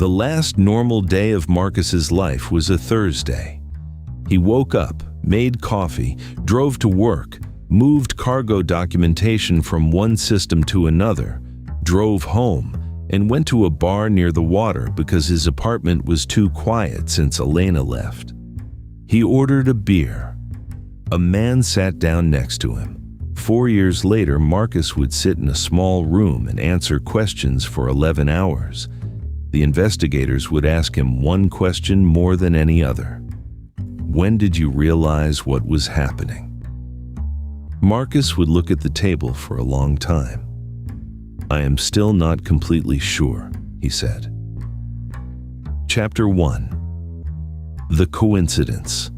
The last normal day of Marcus's life was a Thursday. He woke up, made coffee, drove to work, moved cargo documentation from one system to another, drove home, and went to a bar near the water because his apartment was too quiet since Elena left. He ordered a beer. A man sat down next to him. 4 years later, Marcus would sit in a small room and answer questions for 11 hours. The investigators would ask him one question more than any other. When did you realize what was happening? Marcus would look at the table for a long time. I am still not completely sure, he said. Chapter 1. The Coincidence.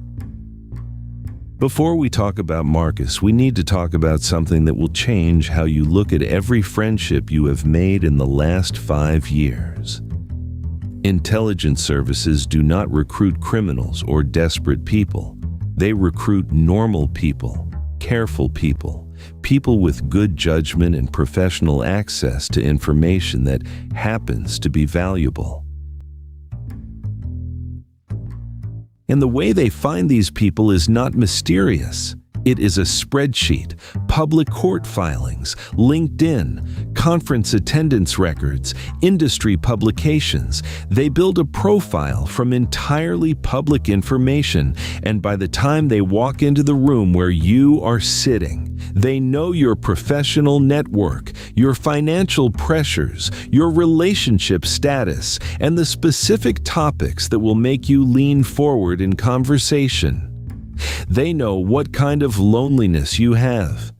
Before we talk about Marcus, we need to talk about something that will change how you look at every friendship you have made in the last 5 years. Intelligence services do not recruit criminals or desperate people. They recruit normal people, careful people, people with good judgment and professional access to information that happens to be valuable. And the way they find these people is not mysterious. It is a spreadsheet, public court filings, LinkedIn, conference attendance records, industry publications. They build a profile from entirely public information, and by the time they walk into the room where you are sitting, they know your professional network, your financial pressures, your relationship status, and the specific topics that will make you lean forward in conversation. They know what kind of loneliness you have.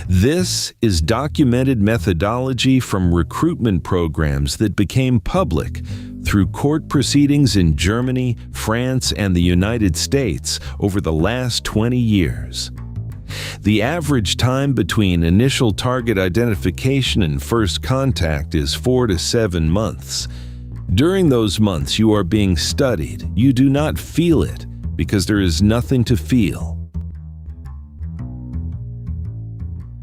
This is documented methodology from recruitment programs that became public through court proceedings in Germany, France, and the United States over the last 20 years. The average time between initial target identification and first contact is 4 to 7 months. During those months, you are being studied. You do not feel it because there is nothing to feel.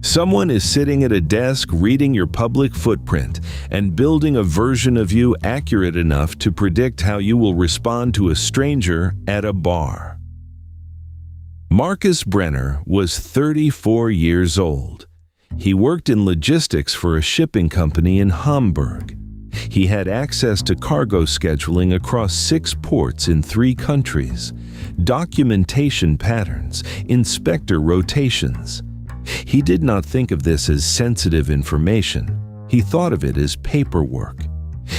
Someone is sitting at a desk reading your public footprint and building a version of you accurate enough to predict how you will respond to a stranger at a bar. Marcus Brenner was 34 years old. He worked in logistics for a shipping company in Hamburg. He had access to cargo scheduling across 6 ports in 3 countries, documentation patterns, inspector rotations. He did not think of this as sensitive information. He thought of it as paperwork.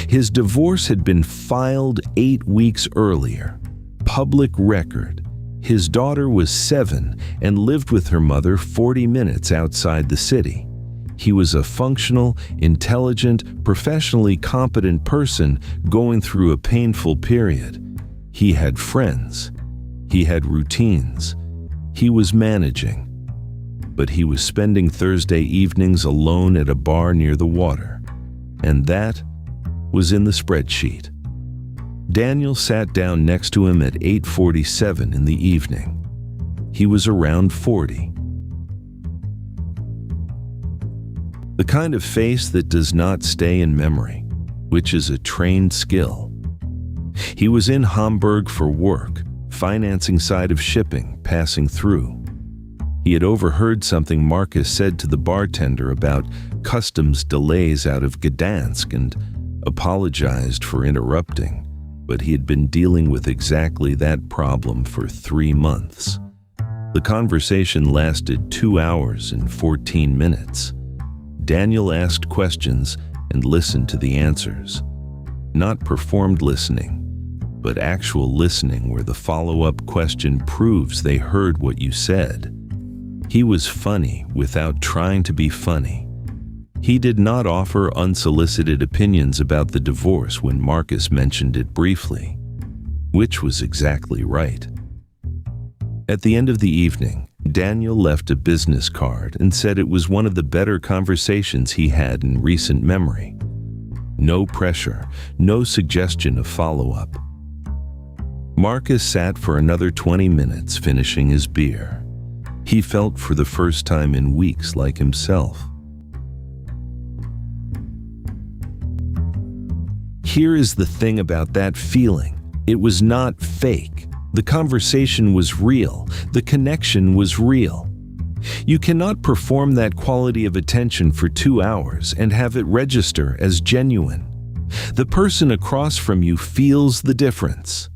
His divorce had been filed 8 weeks earlier. Public record. His daughter was 7 and lived with her mother 40 minutes outside the city. He was a functional, intelligent, professionally competent person going through a painful period. He had friends. He had routines. He was managing. But he was spending Thursday evenings alone at a bar near the water. And that was in the spreadsheet. Daniel sat down next to him at 8:47 in the evening. He was around 40. The kind of face that does not stay in memory, which is a trained skill. He was in Hamburg for work, financing side of shipping, passing through. He had overheard something Marcus said to the bartender about customs delays out of Gdansk and apologized for interrupting. But he had been dealing with exactly that problem for 3 months. The conversation lasted 2 hours and 14 minutes. Daniel asked questions and listened to the answers. Not performed listening, but actual listening where the follow-up question proves they heard what you said. He was funny without trying to be funny. He did not offer unsolicited opinions about the divorce when Marcus mentioned it briefly, which was exactly right. At the end of the evening, Daniel left a business card and said it was one of the better conversations he had in recent memory. No pressure, no suggestion of follow-up. Marcus sat for another 20 minutes finishing his beer. He felt for the first time in weeks like here is the thing about that feeling. It was not fake. The conversation was real. The connection was real. You cannot perform that quality of attention for 2 hours and have it register as genuine. The person across from you feels the difference.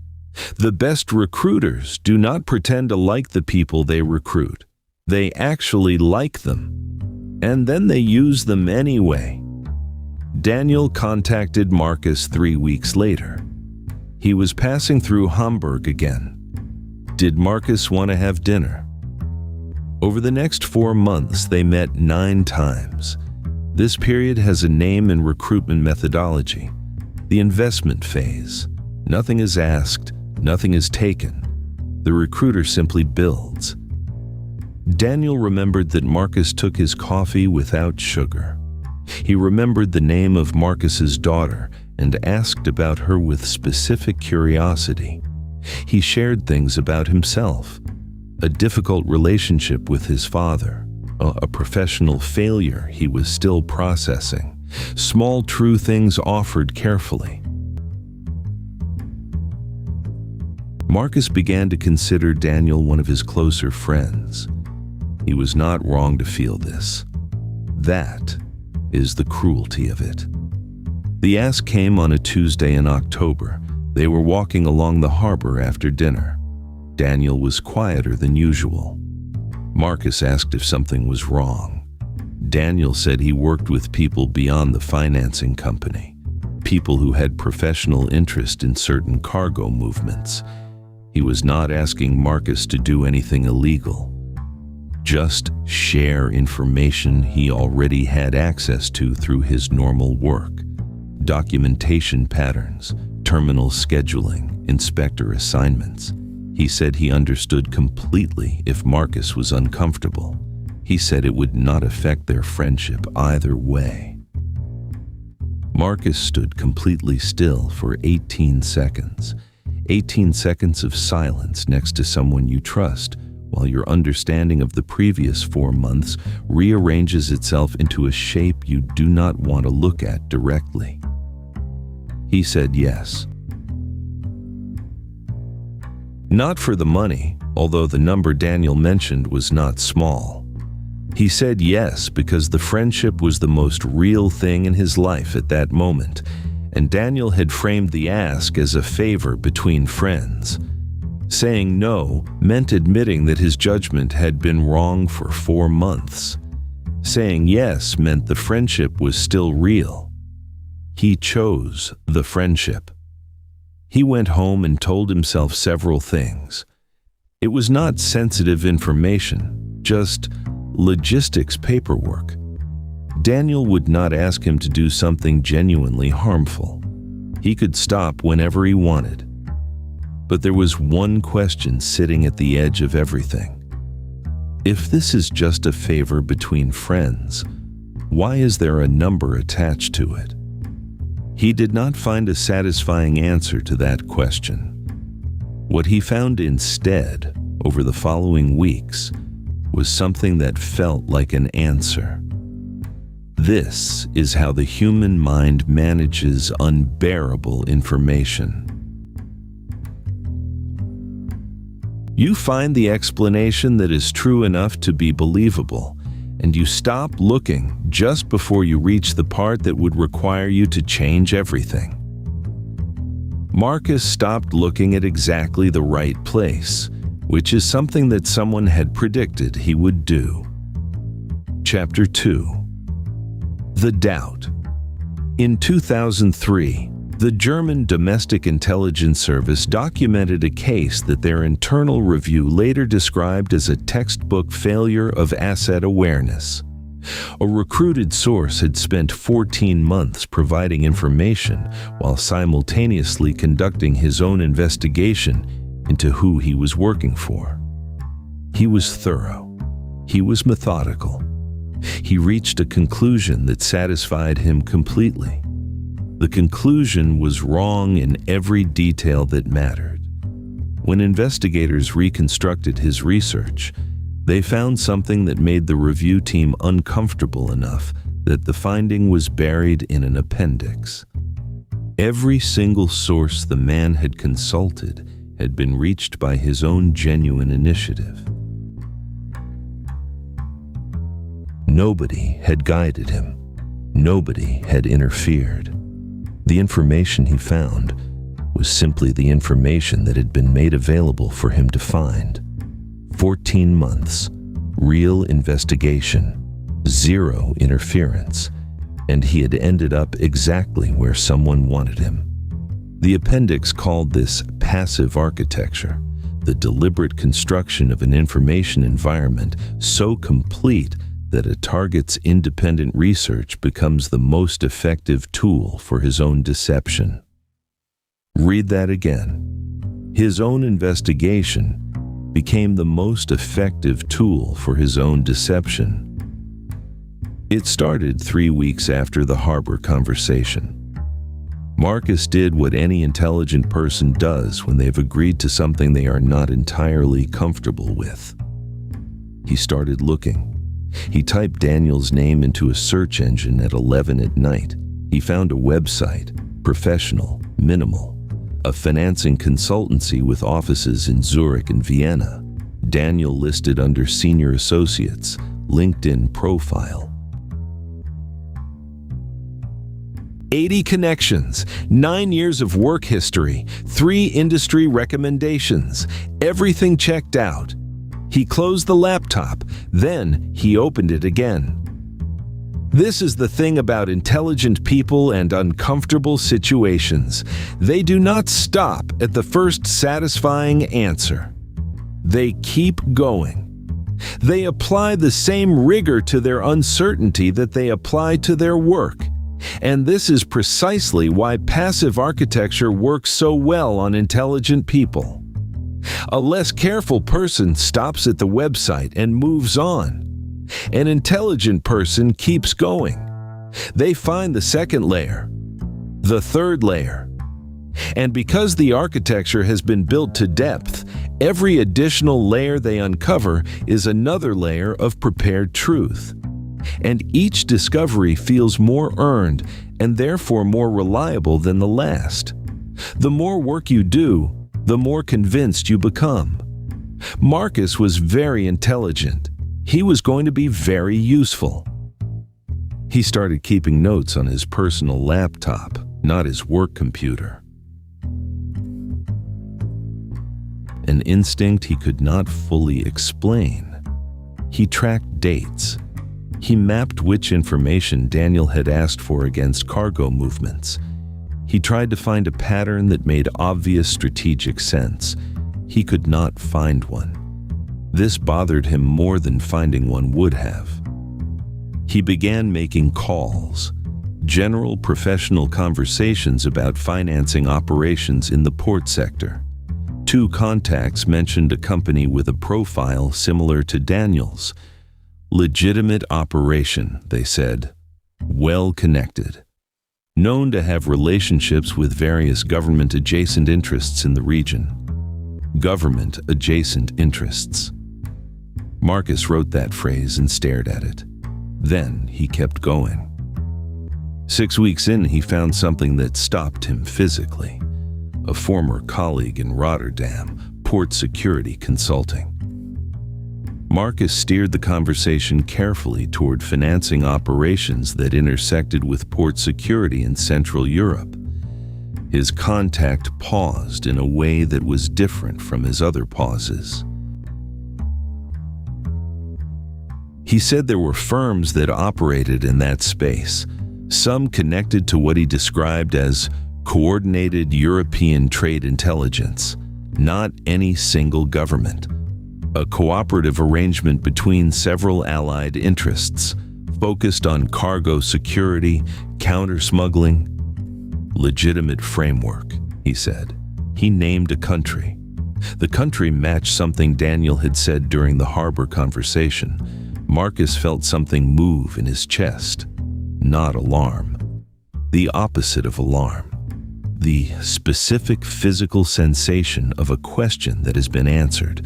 The best recruiters do not pretend to like the people they recruit. They actually like them. And then they use them anyway. Daniel contacted Marcus 3 weeks later. He was passing through Hamburg again. Did Marcus want to have dinner? Over the next 4 months, they met 9 times. This period has a name in recruitment methodology: the investment phase. Nothing is asked, nothing is taken. The recruiter simply builds. Daniel remembered that Marcus took his coffee without sugar. He remembered the name of Marcus's daughter and asked about her with specific curiosity. He shared things about himself: a difficult relationship with his father, a professional failure he was still processing, small true things offered carefully. Marcus began to consider Daniel one of his closer friends. He was not wrong to feel this. That is the cruelty of it. The ask came on a Tuesday in October. They were walking along the harbor after dinner. Daniel was quieter than usual. Marcus asked if something was wrong. Daniel said he worked with people beyond the financing company, people who had professional interest in certain cargo movements. He was not asking Marcus to do anything illegal. Just share information he already had access to through his normal work: documentation patterns, terminal scheduling, inspector assignments. He said he understood completely if Marcus was uncomfortable. He said it would not affect their friendship either way. Marcus stood completely still for 18 seconds. 18 seconds of silence next to someone you trust, while your understanding of the previous 4 months rearranges itself into a shape you do not want to look at directly. He said yes. Not for the money, although the number Daniel mentioned was not small. He said yes because the friendship was the most real thing in his life at that moment, and Daniel had framed the ask as a favor between friends. Saying no meant admitting that his judgment had been wrong for 4 months. Saying yes meant the friendship was still real. He chose the friendship. He went home and told himself several things. It was not sensitive information, just logistics paperwork. Daniel would not ask him to do something genuinely harmful. He could stop whenever he wanted. But there was one question sitting at the edge of everything. If this is just a favor between friends, why is there a number attached to it? He did not find a satisfying answer to that question. What he found instead, over the following weeks, was something that felt like an answer. This is how the human mind manages unbearable information. You find the explanation that is true enough to be believable, and you stop looking just before you reach the part that would require you to change everything. Marcus stopped looking at exactly the right place, which is something that someone had predicted he would do. Chapter 2. The Doubt. In 2003, the German Domestic Intelligence Service documented a case that their internal review later described as a textbook failure of asset awareness. A recruited source had spent 14 months providing information while simultaneously conducting his own investigation into who he was working for. He was thorough. He was methodical. He reached a conclusion that satisfied him completely. The conclusion was wrong in every detail that mattered. When investigators reconstructed his research, they found something that made the review team uncomfortable enough that the finding was buried in an appendix. Every single source the man had consulted had been reached by his own genuine initiative. Nobody had guided him. Nobody had interfered. The information he found was simply the information that had been made available for him to find. 14 months, real investigation, zero interference, and he had ended up exactly where someone wanted him. The appendix called this passive architecture, the deliberate construction of an information environment so complete that a target's independent research becomes the most effective tool for his own deception. Read that again. His own investigation became the most effective tool for his own deception. It started 3 weeks after the harbor conversation. Marcus did what any intelligent person does when they've agreed to something they are not entirely comfortable with. He started looking. He typed Daniel's name into a search engine at 11 at night. He found a website, professional, minimal, a financing consultancy with offices in Zurich and Vienna. Daniel listed under Senior Associates, LinkedIn profile. 80 connections, 9 years of work history, 3 industry recommendations, everything checked out. He closed the laptop, then he opened it again. This is the thing about intelligent people and uncomfortable situations. They do not stop at the first satisfying answer. They keep going. They apply the same rigor to their uncertainty that they apply to their work. And this is precisely why passive architecture works so well on intelligent people. A less careful person stops at the website and moves on. An intelligent person keeps going. They find the second layer, the third layer. And because the architecture has been built to depth, every additional layer they uncover is another layer of prepared truth. And each discovery feels more earned and therefore more reliable than the last. The more work you do, the more convinced you become. Marcus was very intelligent. He was going to be very useful. He started keeping notes on his personal laptop, not his work computer. An instinct he could not fully explain. He tracked dates. He mapped which information Daniel had asked for against cargo movements. He tried to find a pattern that made obvious strategic sense. He could not find one. This bothered him more than finding one would have. He began making calls, general professional conversations about financing operations in the port sector. 2 contacts mentioned a company with a profile similar to Daniel's. Legitimate operation, they said. Well connected. Known to have relationships with various government-adjacent interests in the region. Government-adjacent interests. Marcus wrote that phrase and stared at it. Then he kept going. 6 weeks in, he found something that stopped him physically. A former colleague in Rotterdam, Port Security Consulting. Marcus steered the conversation carefully toward financing operations that intersected with port security in Central Europe. His contact paused in a way that was different from his other pauses. He said there were firms that operated in that space, some connected to what he described as coordinated European trade intelligence, not any single government. A cooperative arrangement between several allied interests, focused on cargo security, counter-smuggling. Legitimate framework, he said. He named a country. The country matched something Daniel had said during the harbor conversation. Marcus felt something move in his chest. Not alarm. The opposite of alarm. The specific physical sensation of a question that has been answered.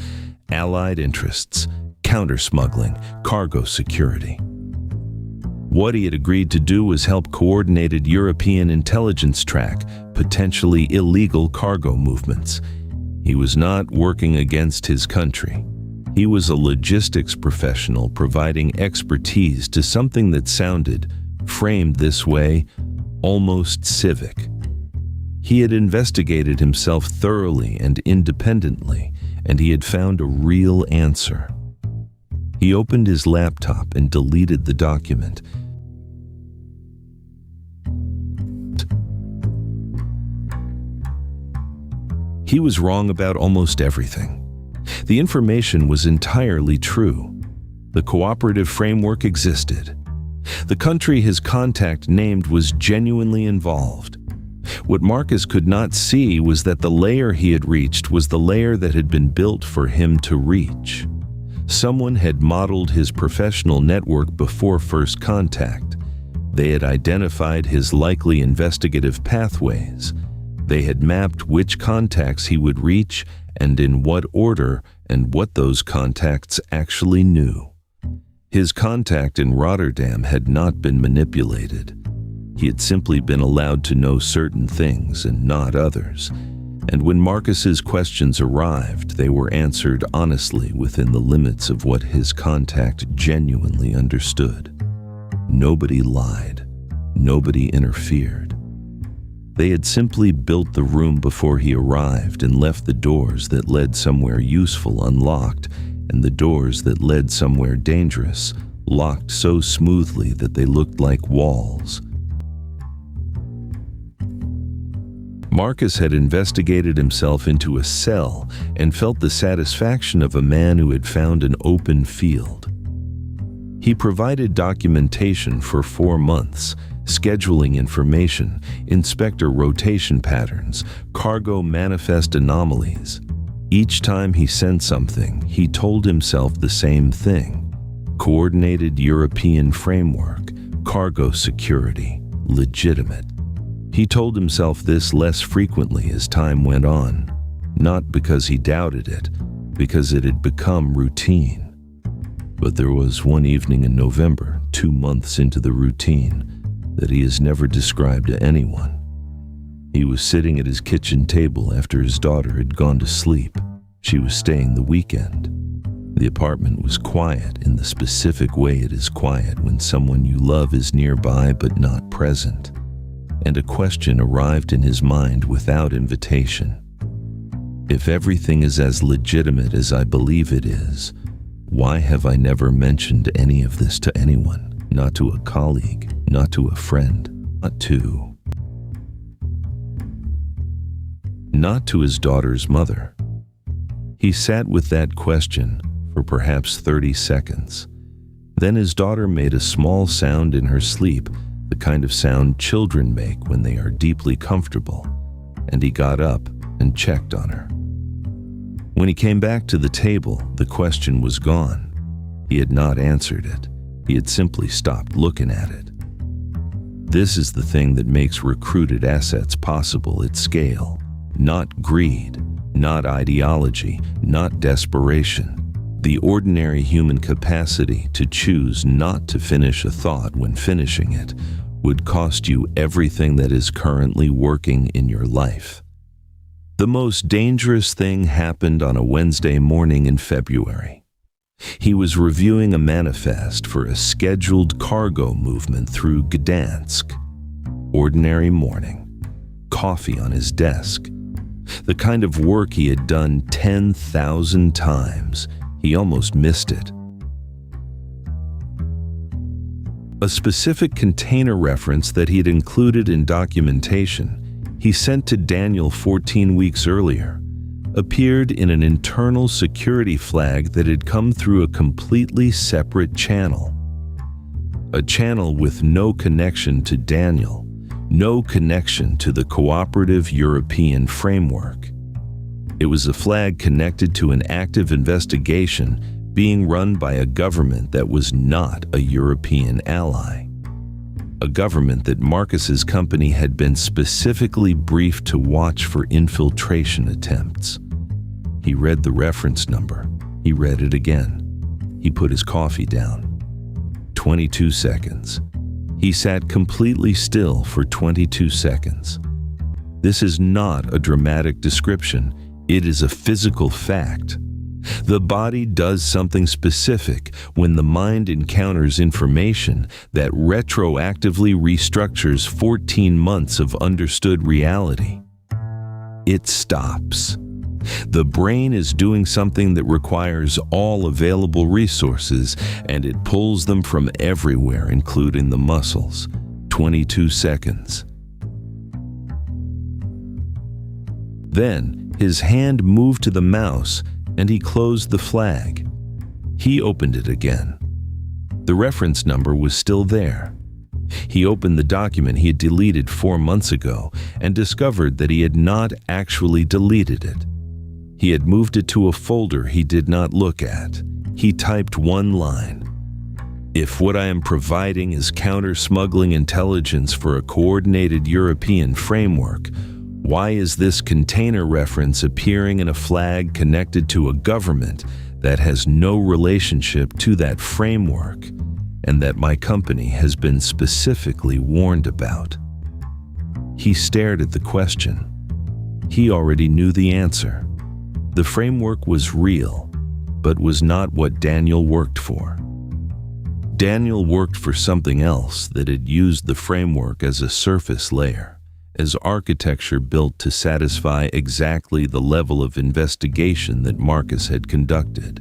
Allied interests, counter-smuggling, cargo security. What he had agreed to do was help coordinated European intelligence track potentially illegal cargo movements. He was not working against his country. He was a logistics professional providing expertise to something that sounded, framed this way, almost civic. He had investigated himself thoroughly and independently, and he had found a real answer. He opened his laptop and deleted the document. He was wrong about almost everything. The information was entirely true. The cooperative framework existed. The country his contact named was genuinely involved. What Marcus could not see was that the layer he had reached was the layer that had been built for him to reach. Someone had modeled his professional network before first contact. They had identified his likely investigative pathways. They had mapped which contacts he would reach and in what order, and what those contacts actually knew. His contact in Rotterdam had not been manipulated. He had simply been allowed to know certain things and not others. And when Marcus's questions arrived, they were answered honestly within the limits of what his contact genuinely understood. Nobody lied. Nobody interfered. They had simply built the room before he arrived and left the doors that led somewhere useful unlocked, and the doors that led somewhere dangerous locked so smoothly that they looked like walls. Marcus had investigated himself into a cell and felt the satisfaction of a man who had found an open field. He provided documentation for 4 months, scheduling information, inspector rotation patterns, cargo manifest anomalies. Each time he sent something, he told himself the same thing: coordinated European framework, cargo security, legitimate. He told himself this less frequently as time went on, not because he doubted it, because it had become routine. But there was one evening in November, 2 months into the routine, that he has never described to anyone. He was sitting at his kitchen table after his daughter had gone to sleep. She was staying the weekend. The apartment was quiet in the specific way it is quiet when someone you love is nearby but not present. And a question arrived in his mind without invitation. If everything is as legitimate as I believe it is, why have I never mentioned any of this to anyone? Not to a colleague, not to a friend, not to his daughter's mother. He sat with that question for perhaps 30 seconds. Then his daughter made a small sound in her sleep, the kind of sound children make when they are deeply comfortable, and he got up and checked on her. When he came back to the table, the question was gone. He had not answered it. He had simply stopped looking at it. This is the thing that makes recruited assets possible at scale. Not greed, not ideology, not desperation. The ordinary human capacity to choose not to finish a thought when finishing it would cost you everything that is currently working in your life. The most dangerous thing happened on a Wednesday morning in February. He was reviewing a manifest for a scheduled cargo movement through Gdansk. Ordinary morning. Coffee on his desk. The kind of work he had done 10,000 times. He almost missed it. A specific container reference that he had included in documentation he sent to Daniel 14 weeks earlier appeared in an internal security flag that had come through a completely separate channel. A channel with no connection to Daniel, no connection to the cooperative European framework. It was a flag connected to an active investigation being run by a government that was not a European ally. A government that Marcus's company had been specifically briefed to watch for infiltration attempts. He read the reference number. He read it again. He put his coffee down. 22 seconds. He sat completely still for 22 seconds. This is not a dramatic description. It is a physical fact. The body does something specific when the mind encounters information that retroactively restructures 14 months of understood reality. It stops. The brain is doing something that requires all available resources, and it pulls them from everywhere, including the muscles. 22 seconds. Then, his hand moved to the mouse, and he closed the flag. He opened it again. The reference number was still there. He opened the document he had deleted 4 months ago and discovered that he had not actually deleted it. He had moved it to a folder he did not look at. He typed one line. If what I am providing is counter-smuggling intelligence for a coordinated European framework, why is this container reference appearing in a flag connected to a government that has no relationship to that framework and that my company has been specifically warned about? He stared at the question. He already knew the answer. The framework was real, but was not what Daniel worked for. Daniel worked for something else that had used the framework as a surface layer, as architecture built to satisfy exactly the level of investigation that Marcus had conducted.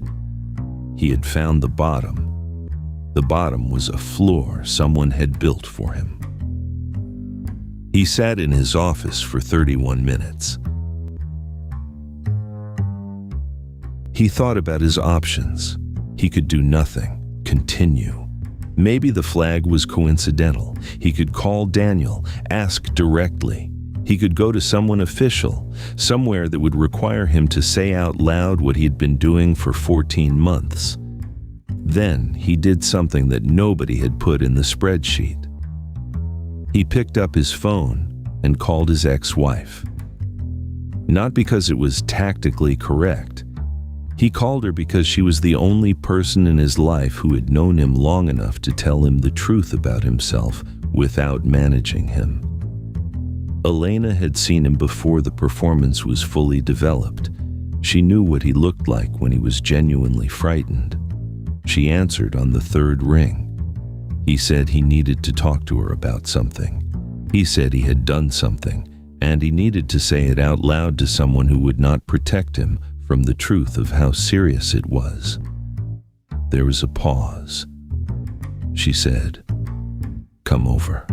He had found the bottom. The bottom was a floor someone had built for him. He sat in his office for 31 minutes. He thought about his options. He could do nothing, continue. Maybe the flag was coincidental. He could call Daniel, ask directly. He could go to someone official, somewhere that would require him to say out loud what he had been doing for 14 months. Then he did something that nobody had put in the spreadsheet. He picked up his phone and called his ex-wife. Not because it was tactically correct. He called her because she was the only person in his life who had known him long enough to tell him the truth about himself without managing him. Elena had seen him before the performance was fully developed. She knew what he looked like when he was genuinely frightened. She answered on the third ring. He said he needed to talk to her about something. He said he had done something, and he needed to say it out loud to someone who would not protect him from the truth of how serious it was. There was a pause. She said, "Come over."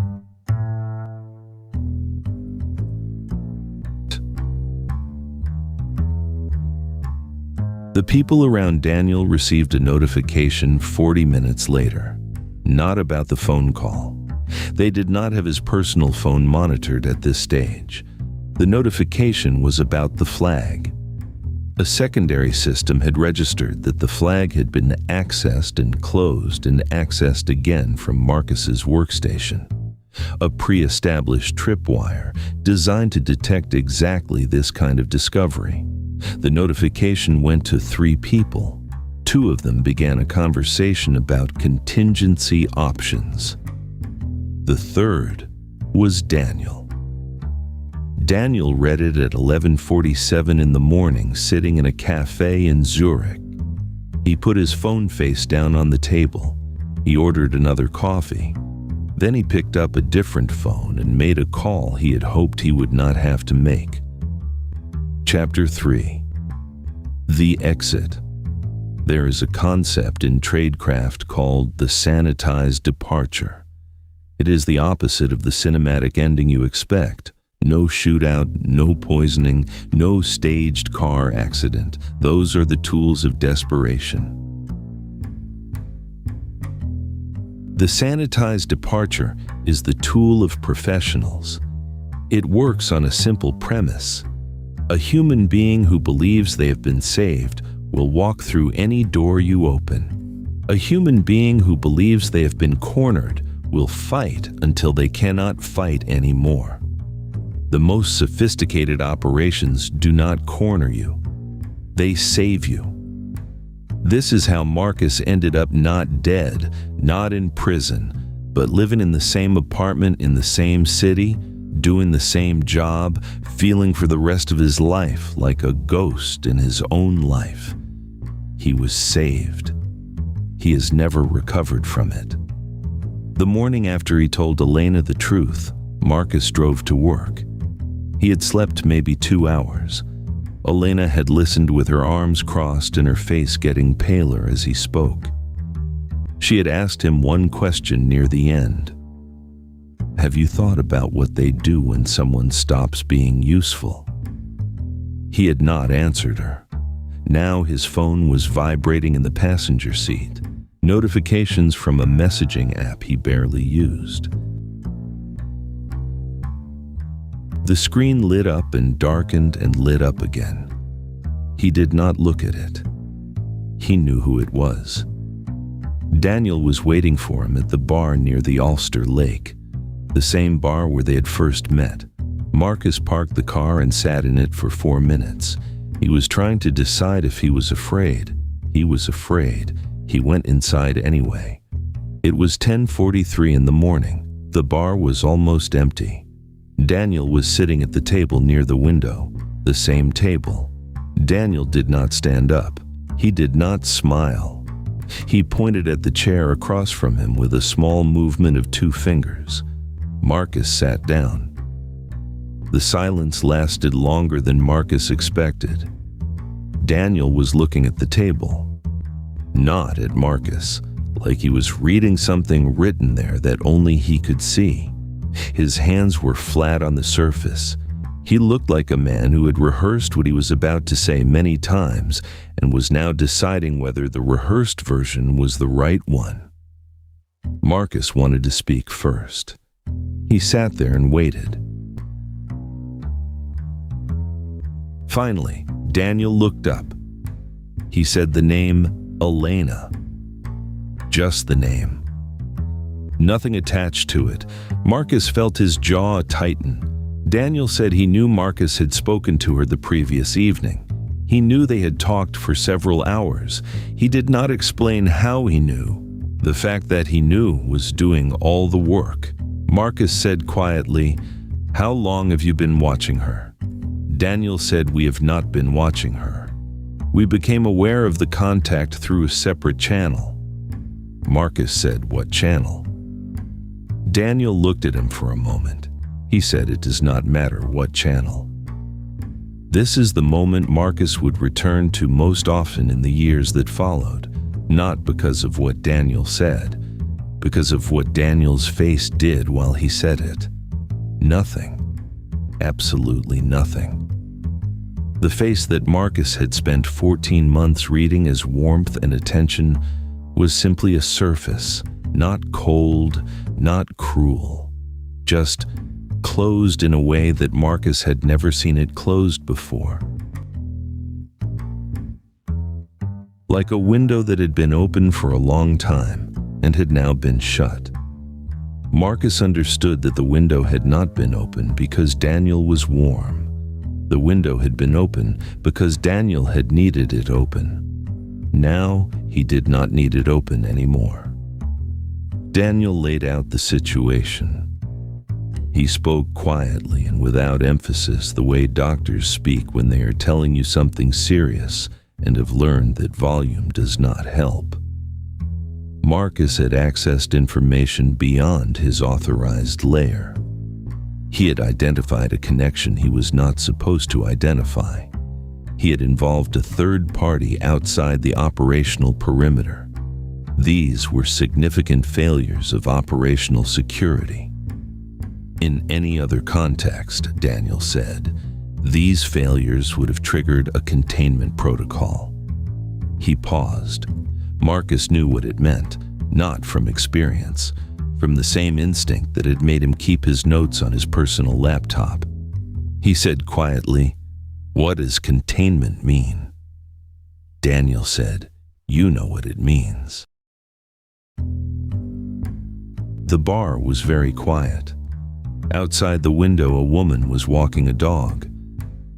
The people around Daniel received a notification 40 minutes later, not about the phone call. They did not have his personal phone monitored at this stage. The notification was about the flag. A secondary system had registered that the flag had been accessed and closed and accessed again from Marcus's workstation. A pre-established tripwire designed to detect exactly this kind of discovery. The notification went to 3 people. 2 of them began a conversation about contingency options. The third was Daniel. Daniel read it at 11:47 in the morning, sitting in a cafe in Zurich. He put his phone face down on the table. He ordered another coffee. Then he picked up a different phone and made a call he had hoped he would not have to make. Chapter 3. The Exit. There is a concept in tradecraft called the sanitized departure. It is the opposite of the cinematic ending you expect. No shootout, no poisoning, no staged car accident. Those are the tools of desperation. The sanitized departure is the tool of professionals. It works on a simple premise. A human being who believes they have been saved will walk through any door you open. A human being who believes they have been cornered will fight until they cannot fight anymore. The most sophisticated operations do not corner you. They save you. This is how Marcus ended up not dead, not in prison, but living in the same apartment in the same city, doing the same job, feeling for the rest of his life like a ghost in his own life. He was saved. He has never recovered from it. The morning after he told Elena the truth, Marcus drove to work. He had slept maybe 2 hours. Elena had listened with her arms crossed and her face getting paler as he spoke. She had asked him one question near the end. Have you thought about what they do when someone stops being useful? He had not answered her. Now his phone was vibrating in the passenger seat, notifications from a messaging app he barely used. The screen lit up and darkened and lit up again. He did not look at it. He knew who it was. Daniel was waiting for him at the bar near the Ulster Lake, the same bar where they had first met. Marcus parked the car and sat in it for 4 minutes. He was trying to decide if he was afraid. He was afraid. He went inside anyway. It was 10:43 in the morning. The bar was almost empty. Daniel was sitting at the table near the window, the same table. Daniel did not stand up. He did not smile. He pointed at the chair across from him with a small movement of 2 fingers. Marcus sat down. The silence lasted longer than Marcus expected. Daniel was looking at the table, not at Marcus, like he was reading something written there that only he could see. His hands were flat on the surface. He looked like a man who had rehearsed what he was about to say many times and was now deciding whether the rehearsed version was the right one. Marcus wanted to speak first. He sat there and waited. Finally, Daniel looked up. He said the name Elena. Just the name. Nothing attached to it. Marcus felt his jaw tighten. Daniel said he knew Marcus had spoken to her the previous evening. He knew they had talked for several hours. He did not explain how he knew. The fact that he knew was doing all the work. Marcus said quietly, "How long have you been watching her?" Daniel said, "We have not been watching her. We became aware of the contact through a separate channel." Marcus said, "What channel?" Daniel looked at him for a moment. He said, "It does not matter what channel." This is the moment Marcus would return to most often in the years that followed, not because of what Daniel said, because of what Daniel's face did while he said it. Nothing. Absolutely nothing. The face that Marcus had spent 14 months reading as warmth and attention was simply a surface, not cold, not cruel, just closed in a way that Marcus had never seen it closed before. Like a window that had been open for a long time and had now been shut. Marcus understood that the window had not been open because Daniel was warm. The window had been open because Daniel had needed it open. Now he did not need it open anymore. Daniel laid out the situation. He spoke quietly and without emphasis, the way doctors speak when they are telling you something serious and have learned that volume does not help. Marcus had accessed information beyond his authorized layer. He had identified a connection he was not supposed to identify. He had involved a third party outside the operational perimeter. These were significant failures of operational security. In any other context, Daniel said, these failures would have triggered a containment protocol. He paused. Marcus knew what it meant, not from experience, from the same instinct that had made him keep his notes on his personal laptop. He said quietly, "What does containment mean?" Daniel said, "You know what it means." The bar was very quiet. Outside the window, a woman was walking a dog.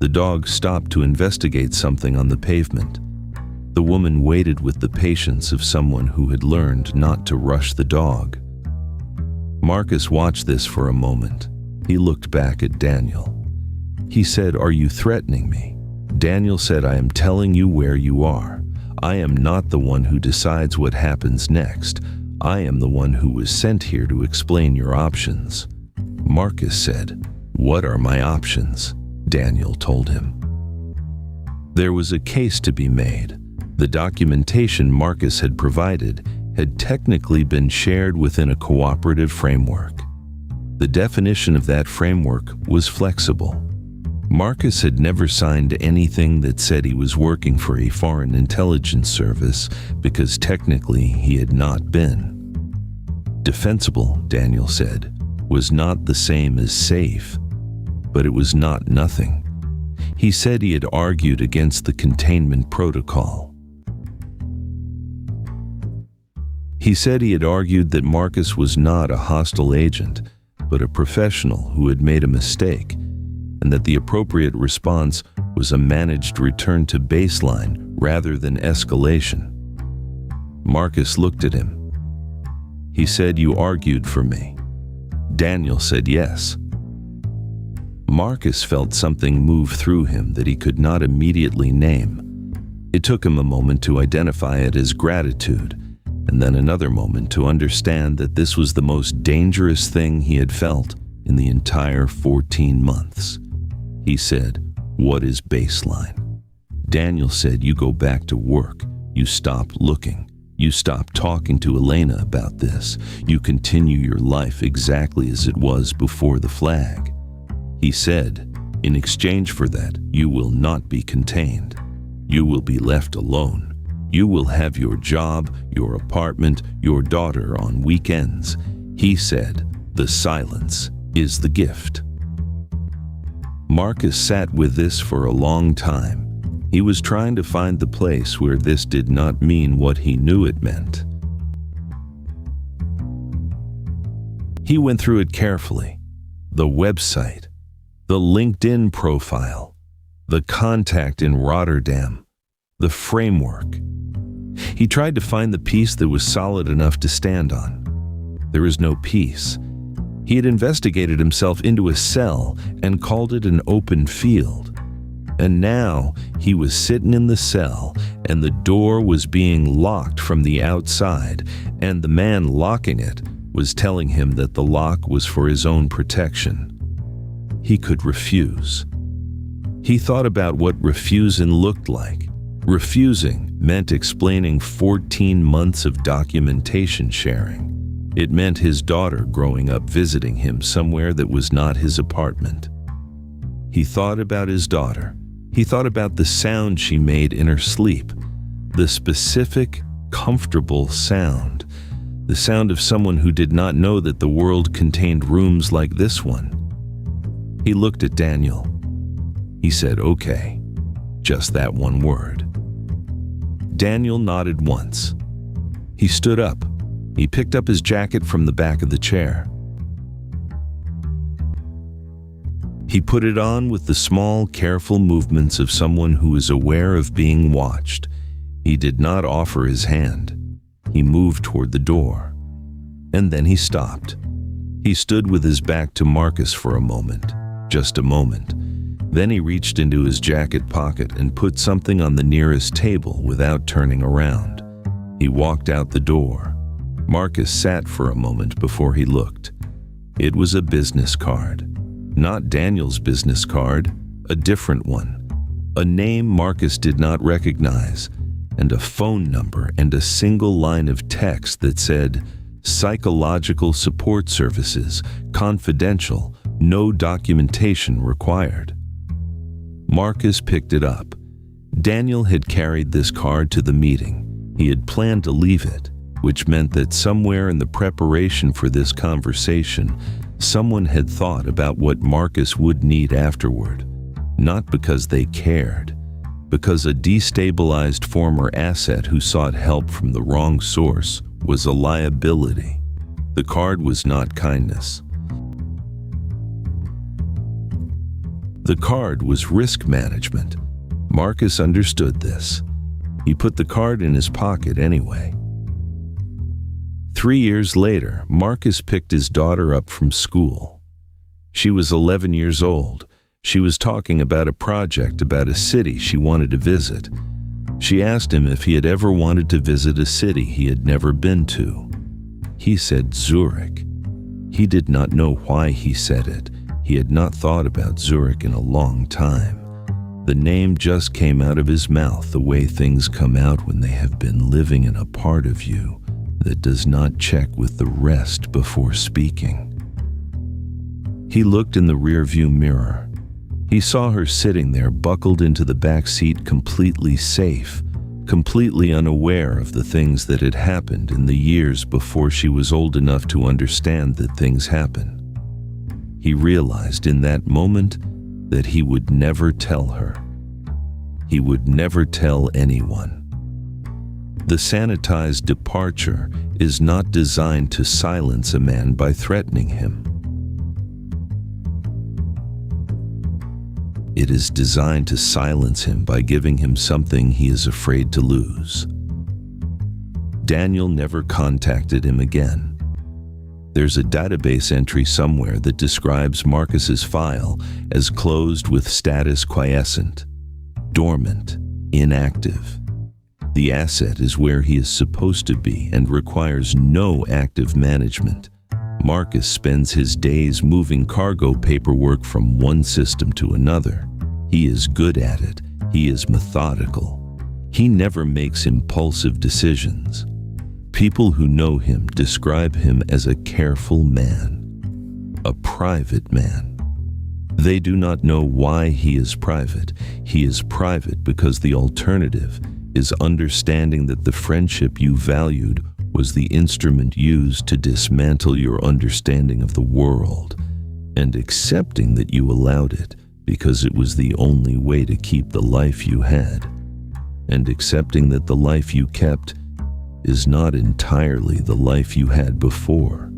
The dog stopped to investigate something on the pavement. The woman waited with the patience of someone who had learned not to rush the dog. Marcus watched this for a moment. He looked back at Daniel. He said, "Are you threatening me?" Daniel said, "I am telling you where you are. I am not the one who decides what happens next. I am the one who was sent here to explain your options." Marcus said, "What are my options?" Daniel told him. There was a case to be made. The documentation Marcus had provided had technically been shared within a cooperative framework. The definition of that framework was flexible. Marcus had never signed anything that said he was working for a foreign intelligence service because technically he had not been. Defensible, Daniel said, was not the same as safe, but it was not nothing. He said he had argued against the containment protocol. He said he had argued that Marcus was not a hostile agent, but a professional who had made a mistake, and that the appropriate response was a managed return to baseline rather than escalation. Marcus looked at him. He said, "You argued for me." Daniel said yes. Marcus felt something move through him that he could not immediately name. It took him a moment to identify it as gratitude, and then another moment to understand that this was the most dangerous thing he had felt in the entire 14 months. He said, "What is baseline?" Daniel said, "You go back to work. You stop looking. You stop talking to Elena about this. You continue your life exactly as it was before the flag." He said, "In exchange for that, you will not be contained. You will be left alone. You will have your job, your apartment, your daughter on weekends." He said, "The silence is the gift." Marcus sat with this for a long time. He was trying to find the place where this did not mean what he knew it meant. He went through it carefully. The website, the LinkedIn profile, the contact in Rotterdam, the framework. He tried to find the piece that was solid enough to stand on. There was no piece. He had investigated himself into a cell and called it an open field. And now he was sitting in the cell, and the door was being locked from the outside, and the man locking it was telling him that the lock was for his own protection. He could refuse. He thought about what refusing looked like. Refusing meant explaining 14 months of documentation sharing. It meant his daughter growing up visiting him somewhere that was not his apartment. He thought about his daughter. He thought about the sound she made in her sleep, the specific, comfortable sound, the sound of someone who did not know that the world contained rooms like this one. He looked at Daniel. He said, "Okay," just that one word. Daniel nodded once. He stood up. He picked up his jacket from the back of the chair. He put it on with the small, careful movements of someone who is aware of being watched. He did not offer his hand. He moved toward the door. And then he stopped. He stood with his back to Marcus for a moment, just a moment. Then he reached into his jacket pocket and put something on the nearest table without turning around. He walked out the door. Marcus sat for a moment before he looked. It was a business card. Not Daniel's business card, a different one. A name Marcus did not recognize, and a phone number and a single line of text that said, "Psychological support services, confidential, no documentation required." Marcus picked it up. Daniel had carried this card to the meeting. He had planned to leave it, which meant that somewhere in the preparation for this conversation, someone had thought about what Marcus would need afterward. Not because they cared, because a destabilized former asset who sought help from the wrong source was a liability. The card was not kindness. The card was risk management. Marcus understood this. He put the card in his pocket anyway. 3 years later, Marcus picked his daughter up from school. She was 11 years old. She was talking about a project about a city she wanted to visit. She asked him if he had ever wanted to visit a city he had never been to. He said Zurich. He did not know why he said it. He had not thought about Zurich in a long time. The name just came out of his mouth the way things come out when they have been living in a part of you that does not check with the rest before speaking. He looked in the rearview mirror. He saw her sitting there buckled into the back seat, completely safe, completely unaware of the things that had happened in the years before she was old enough to understand that things happen. He realized in that moment that he would never tell her. He would never tell anyone. The sanitized departure is not designed to silence a man by threatening him. It is designed to silence him by giving him something he is afraid to lose. Daniel never contacted him again. There's a database entry somewhere that describes Marcus's file as closed with status quiescent, dormant, inactive. The asset is where he is supposed to be and requires no active management. Marcus spends his days moving cargo paperwork from one system to another. He is good at it. He is methodical. He never makes impulsive decisions. People who know him describe him as a careful man, a private man. They do not know why he is private. He is private because the alternative is understanding that the friendship you valued was the instrument used to dismantle your understanding of the world, and accepting that you allowed it because it was the only way to keep the life you had, and accepting that the life you kept is not entirely the life you had before.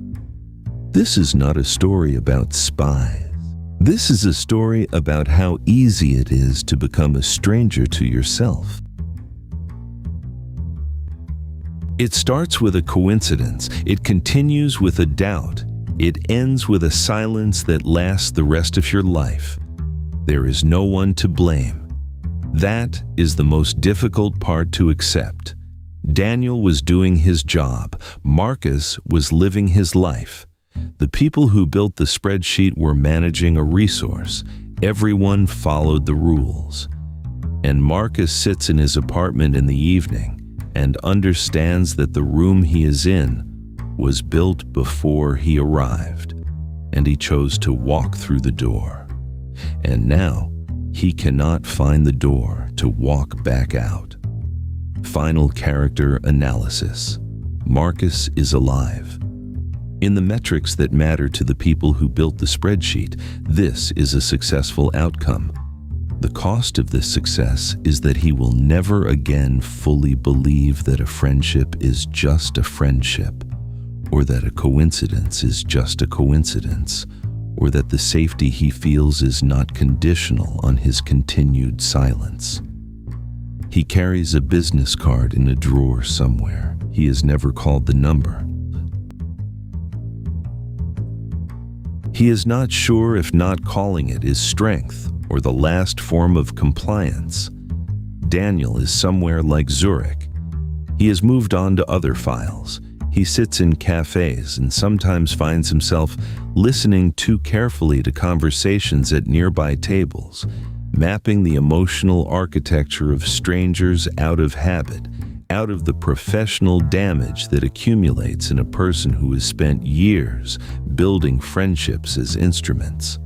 This is not a story about spies. This is a story about how easy it is to become a stranger to yourself. It starts with a coincidence. It continues with a doubt. It ends with a silence that lasts the rest of your life. There is no one to blame. That is the most difficult part to accept. Daniel was doing his job. Marcus was living his life. The people who built the spreadsheet were managing a resource. Everyone followed the rules. And Marcus sits in his apartment in the evening and understands that the room he is in was built before he arrived, and he chose to walk through the door. And now he cannot find the door to walk back out. Final character analysis. Marcus is alive. In the metrics that matter to the people who built the spreadsheet, this is a successful outcome. The cost of this success is that he will never again fully believe that a friendship is just a friendship, or that a coincidence is just a coincidence, or that the safety he feels is not conditional on his continued silence. He carries a business card in a drawer somewhere. He has never called the number. He is not sure if not calling it is strength or the last form of compliance. Daniel is somewhere like Zurich. He has moved on to other files. He sits in cafes and sometimes finds himself listening too carefully to conversations at nearby tables, mapping the emotional architecture of strangers out of habit, out of the professional damage that accumulates in a person who has spent years building friendships as instruments.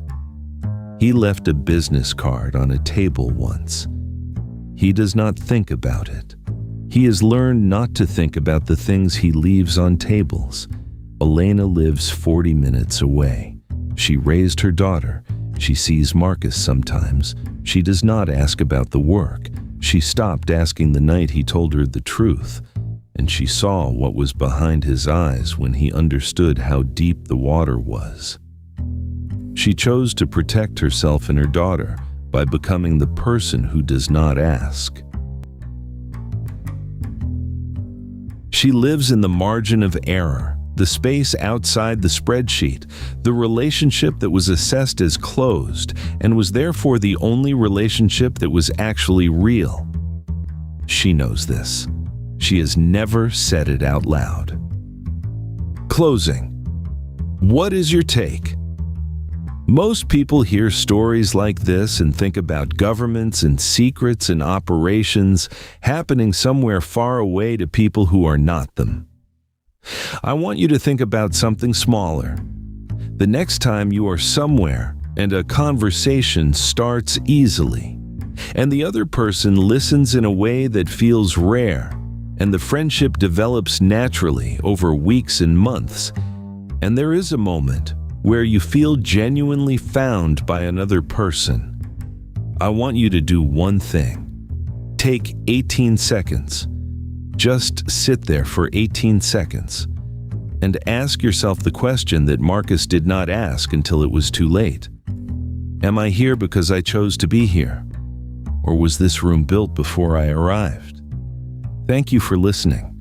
He left a business card on a table once. He does not think about it. He has learned not to think about the things he leaves on tables. Elena lives 40 minutes away. She raised her daughter. She sees Marcus sometimes. She does not ask about the work. She stopped asking the night he told her the truth, and she saw what was behind his eyes when he understood how deep the water was. She chose to protect herself and her daughter by becoming the person who does not ask. She lives in the margin of error, the space outside the spreadsheet, the relationship that was assessed as closed and was therefore the only relationship that was actually real. She knows this. She has never said it out loud. Closing. What is your take? Most people hear stories like this and think about governments and secrets and operations happening somewhere far away to people who are not them. I want you to think about something smaller. The next time you are somewhere and a conversation starts easily, and the other person listens in a way that feels rare, and the friendship develops naturally over weeks and months, and there is a moment where you feel genuinely found by another person, I want you to do one thing. Take 18 seconds. Just sit there for 18 seconds and ask yourself the question that Marcus did not ask until it was too late. Am I here because I chose to be here? Or was this room built before I arrived? Thank you for listening.